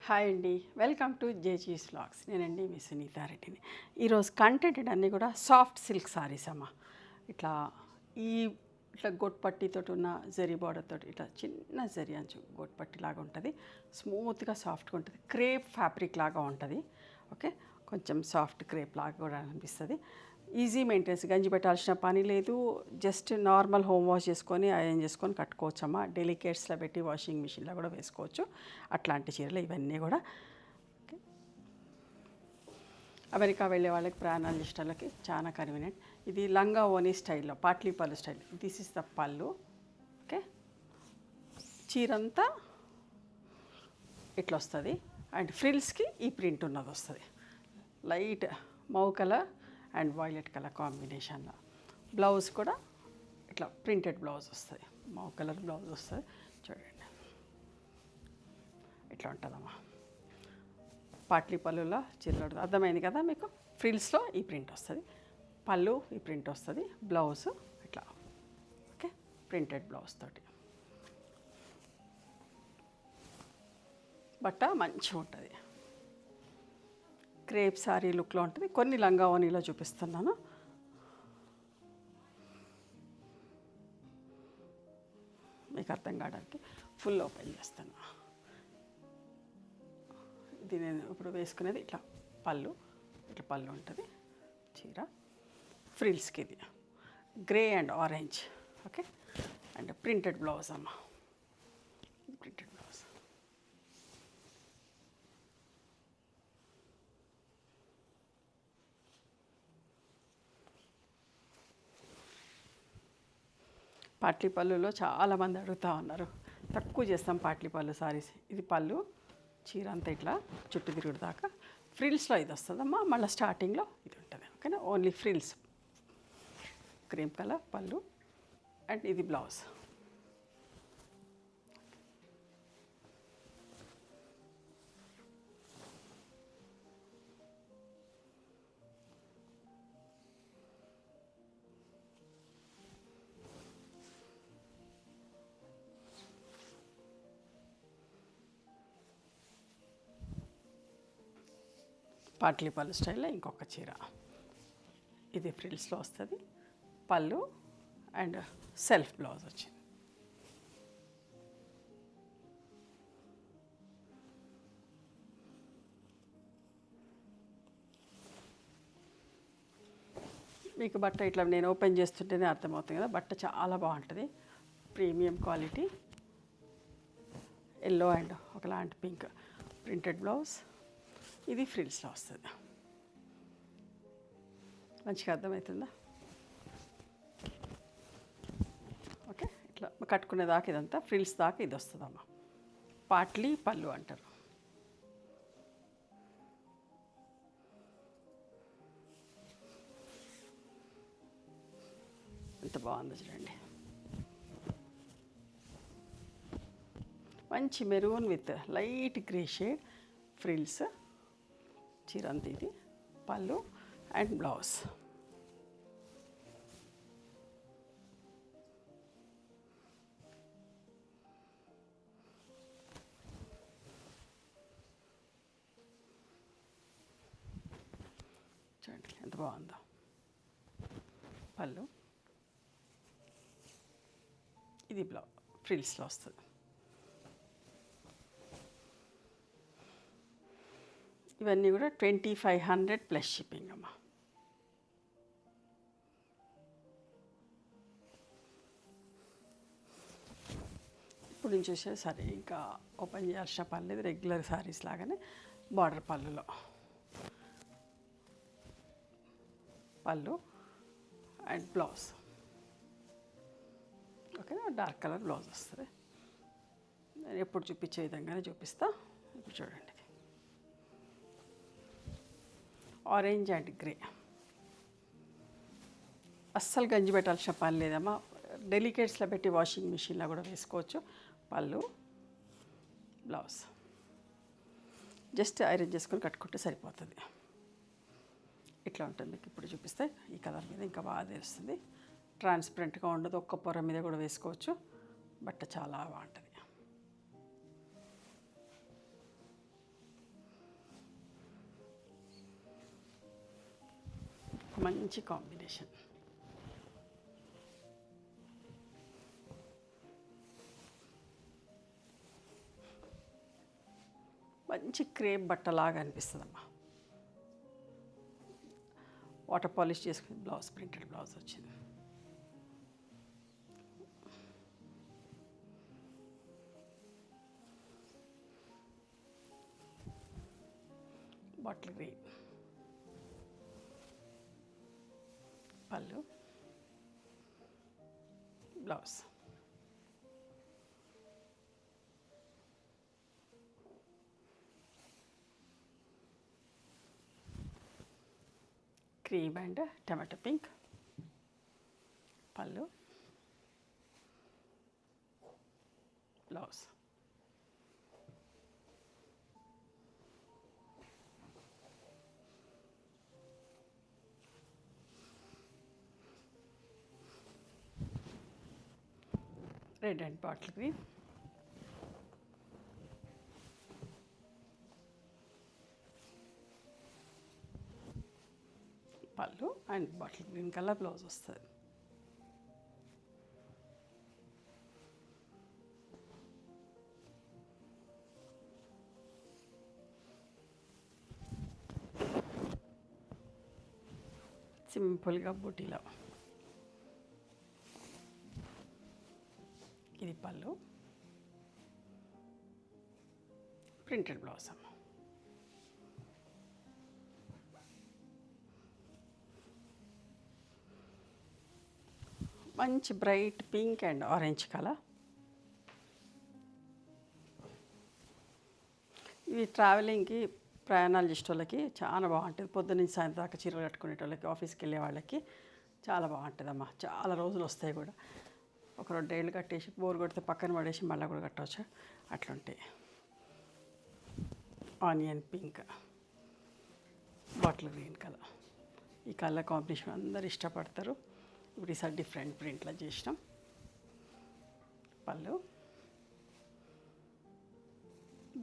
Hi అండి, welcome to జేజీస్ vlogs. నేనండి మీ సునీతారెడ్డిని. ఈరోజు కంటెంట్ అన్నీ కూడా సాఫ్ట్ సిల్క్ సారీస్ అమ్మ. ఇట్లా ఇట్లా గొట్పట్టితో ఉన్న జరీ బార్డర్ తోటి ఇట్లా చిన్న జరీ అంచు గొట్పట్టి లాగా ఉంటుంది. స్మూత్గా సాఫ్ట్గా ఉంటుంది. క్రేప్ ఫ్యాబ్రిక్ లాగా ఉంటుంది. ఓకే, కొంచెం సాఫ్ట్ క్రేప్ లాగా కూడా అనిపిస్తుంది. ఈజీ మెయింటెనెన్స్, గంజి పెట్టాల్సిన పని లేదు. జస్ట్ నార్మల్ హోమ్ వాష్ చేసుకొని ఐరన్ చేసుకొని కట్టుకోవచ్చమ్మా. డెలికేట్స్లో పెట్టి వాషింగ్ మిషన్లో కూడా వేసుకోవచ్చు. అట్లాంటి చీరలు ఇవన్నీ కూడా అమెరికా వెళ్ళే వాళ్ళకి, ప్రాణాలు ఇష్టాలకి చాలా కన్వీనియంట్. ఇది లంగా ఓనీ స్టైల్లో, పాట్లీ పళ్ళు స్టైల్. దిస్ ఇస్ ద పళ్ళు. ఓకే, చీరంతా ఇట్లా వస్తుంది. అండ్ ఫ్రిల్స్కి ఈ ప్రింట్ ఉన్నది వస్తుంది. Light Mau colour and violet colour కాంబినేషన్లో. బ్లౌజ్ కూడా ఇట్లా ప్రింటెడ్ బ్లౌజ్ వస్తుంది. మౌ కలర్ బ్లౌజ్ వస్తుంది. చూడండి, ఇట్లా ఉంటుందమ్మా. పాట్లీ పళ్ళులో చీరలు అర్థమైంది కదా మీకు. ఫ్రిల్స్లో ఈ ప్రింట్ వస్తుంది, పళ్ళు ఈ ప్రింట్ వస్తుంది, బ్లౌజ్ ఇట్లా. ఓకే, ప్రింటెడ్ బ్లౌజ్ తోటి బట్ట మంచిగా ఉంటుంది. క్రేప్ సారీ లుక్లో ఉంటుంది. కొన్ని లంగా ఓనీలో చూపిస్తున్నాను. మీకు అర్థం కావడానికి ఫుల్ ఓపెన్ చేస్తాను. ఇది నేను ఇప్పుడు వేసుకునేది ఇట్లా పళ్ళు, ఇట్లా పళ్ళు ఉంటుంది చీర. ఫ్రిల్స్కి ఇది grey and orange. Okay, and printed blouse అమ్మ. Printed blouse. పాట్లీ పళ్ళులో చాలామంది అడుగుతూ ఉన్నారు. తక్కువ చేస్తాం పాట్లీ పళ్ళు సారీస్. ఇది పళ్ళు, చీర అంతా ఇట్లా చుట్టూ తిరుగుడు దాకా. ఫ్రిల్స్లో ఇది వస్తుందమ్మా. మళ్ళీ స్టార్టింగ్లో ఇది ఉంటుంది. ఓకేనా, ఓన్లీ ఫ్రిల్స్. క్రీమ్ కలర్ పళ్ళు అండ్ ఇది బ్లౌజ్. పాట్లీ పళ్ళు స్టైల్లో ఇంకొక చీర. ఇది ఫ్రిల్స్లో వస్తుంది. పళ్ళు అండ్ సెల్ఫ్ బ్లౌజ్ వచ్చింది. మీకు బట్ట ఇట్లా నేను ఓపెన్ చేస్తుంటేనే అర్థమవుతుంది కదా. బట్ట చాలా బాగుంటుంది. Premium quality. ఎల్లో అండ్ ఒకలాంటి పింక్ ప్రింటెడ్ బ్లౌజ్. ఇది ఫ్రిల్స్లో వస్తుంది. మంచిగా అర్థమవుతుందా? ఓకే, ఇట్లా కట్టుకునే దాకా ఇదంతా ఫ్రిల్స్ దాకా ఇది వస్తుందమ్మా. పాట్లీ పళ్ళు అంటారు. ఎంత బాగుందో చూడండి. మంచి maroon with light grey shade frills. చీరంత ఇది పళ్ళు అండ్ బ్లౌజ్. చూడండి ఎంత బాగుందో. పళ్ళు, ఇది బ్లౌజ్ ఫ్రిల్స్లో వస్తుంది. ఇవన్నీ కూడా 2500 ప్లస్ షిప్పింగ్ అమ్మా. ఇప్పుడు నేను చూసేది సరే, ఇంకా ఓపెన్ చేయాల్సిన పని లేదు. రెగ్యులర్ శారీస్ లాగానే బార్డర్ పళ్ళులో పళ్ళు అండ్ బ్లౌజ్. ఓకేనా, డార్క్ కలర్ బ్లౌజ్ వస్తుంది. నేను ఎప్పుడు చూపించే విధంగానే చూపిస్తా. ఇప్పుడు చూడండి, ఆరెంజ్ అండ్ గ్రే. అస్సలు గంజి పెట్టాల్సిన పని లేదమ్మా. డెలికేట్స్లో పెట్టి వాషింగ్ మిషన్లో కూడా వేసుకోవచ్చు. పళ్ళు, బ్లౌజ్. జస్ట్ ఐరన్ చేసుకొని కట్టుకుంటే సరిపోతుంది. ఇట్లా ఉంటుంది. మీకు ఇప్పుడు చూపిస్తే ఈ కలర్ మీద ఇంకా బాగా తెలుస్తుంది. ట్రాన్స్పరెంట్గా ఉండదు. ఒక్క పొర మీద కూడా వేసుకోవచ్చు. బట్ట చాలా బాగుంటుంది. మంచి కాంబినేషన్. మంచి క్రేప్ బట్టలాగా అనిపిస్తుందమ్మా. వాటర్ పాలిష్ చేసుకుని బ్లౌజ్, ప్రింటెడ్ బ్లౌజ్ వచ్చింది. బాటిల్ గ్రీన్ పళ్ళు, blouse. Cream and tomato pink పళ్ళు, blouse. Red and bottle green పళ్ళు and bottle green colour blouse వస్తుంది. సింపుల్గా బూటీలో ఇది పళ్ళు, ప్రింటెడ్ బ్లౌజ్ అమ్మ. మంచి bright pink and orange colour. ఇవి ట్రావెలింగ్కి, ప్రయాణాలు చేసే వాళ్ళకి చాలా బాగుంటుంది. పొద్దున్నుంచి సాయంత్రం దాకా చీరలు కట్టుకునే వాళ్ళకి, ఆఫీస్కి వెళ్ళే వాళ్ళకి చాలా బాగుంటుందమ్మా. చాలా రోజులు వస్తాయి కూడా. ఒక 2 ఏళ్ళు కట్టేసి బోర్ కొడితే పక్కన పడేసి మళ్ళీ కూడా కట్టవచ్చు. అట్లుంటాయి. Onion pink, bottle green colour. ఈ కలర్ కాంబినేషన్ అందరు ఇష్టపడతారు. ఇప్పుడు ఈసారి డిఫరెంట్ ప్రింట్లో చేసినాం. పళ్ళు,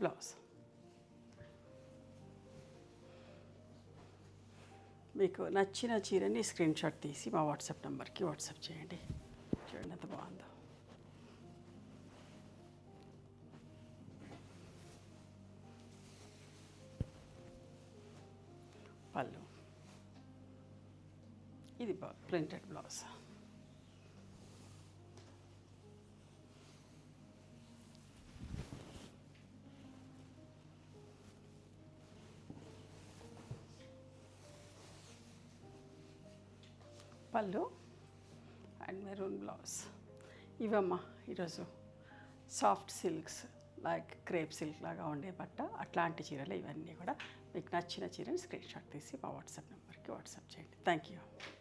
బ్లౌజ్. మీకు నచ్చిన చీరని స్క్రీన్ షాట్ తీసి మా వాట్సాప్ నెంబర్కి వాట్సాప్ చేయండి. చూడండి ఎంత బాగుందో. పళ్ళు, ఇది ప్రింటెడ్ బ్లౌజ్. పళ్ళు అండ్ మెరూన్ బ్లౌజ్. ఇవమ్మా ఈరోజు soft silks, like crepe silk లాగా ఉండే బట్ట, అట్లాంటి చీరలు ఇవన్నీ కూడా. మీకు నచ్చిన చీరని స్క్రీన్ షాట్ తీసి మా వాట్సాప్ నెంబర్కి వాట్సాప్ చేయండి. Thank you.